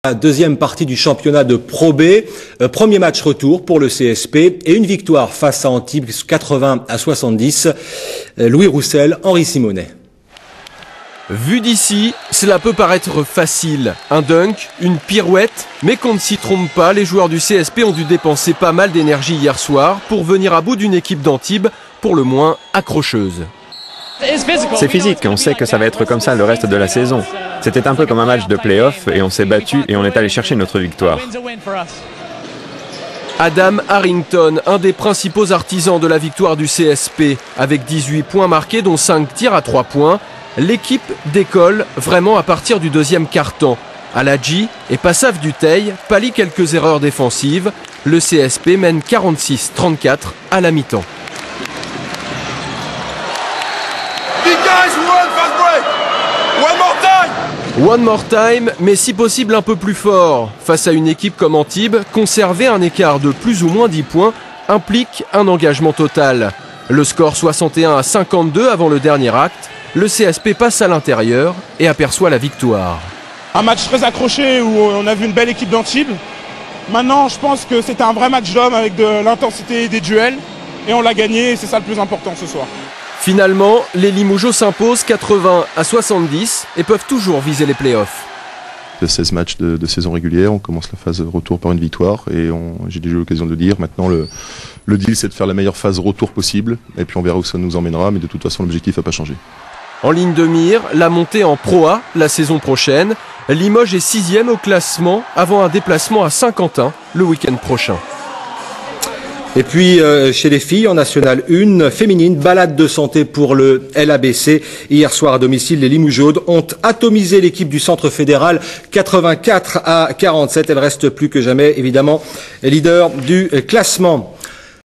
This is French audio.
La deuxième partie du championnat de Pro B, premier match retour pour le CSP et une victoire face à Antibes 80-70. Louis Roussel, Henri Simonet. Vu d'ici, cela peut paraître facile. Un dunk, une pirouette, mais qu'on ne s'y trompe pas, les joueurs du CSP ont dû dépenser pas mal d'énergie hier soir pour venir à bout d'une équipe d'Antibes, pour le moins accrocheuse. C'est physique, on sait que ça va être comme ça le reste de la saison. C'était un peu comme un match de play-off et on s'est battu et on est allé chercher notre victoire. Adam Harrington, un des principaux artisans de la victoire du CSP, avec 18 points marqués dont 5 tirs à 3 points. L'équipe décolle vraiment à partir du deuxième quart-temps. Aladji et Passaf Dutheil pallient quelques erreurs défensives. Le CSP mène 46-34 à la mi-temps. One more time, mais si possible un peu plus fort. Face à une équipe comme Antibes, conserver un écart de plus ou moins 10 points implique un engagement total. Le score 61-52 avant le dernier acte, le CSP passe à l'intérieur et aperçoit la victoire. Un match très accroché où on a vu une belle équipe d'Antibes. Maintenant, je pense que c'était un vrai match d'hommes avec de l'intensité et des duels. Et on l'a gagné et c'est ça le plus important ce soir. Finalement, les Limougeaux s'imposent 80-70 et peuvent toujours viser les playoffs. 16 matchs de saison régulière, on commence la phase retour par une victoire et j'ai déjà eu l'occasion de le dire. Maintenant, le deal, c'est de faire la meilleure phase retour possible et puis on verra où ça nous emmènera, mais de toute façon, l'objectif n'a pas changé. En ligne de mire, la montée en Pro A la saison prochaine. Limoges est 6e au classement avant un déplacement à Saint-Quentin le week-end prochain. Et puis, chez les filles, en National 1, féminine, balade de santé pour le LABC. Hier soir, à domicile, les Limougeaudes ont atomisé l'équipe du Centre fédéral 84-47. Elle reste plus que jamais, évidemment, leader du classement.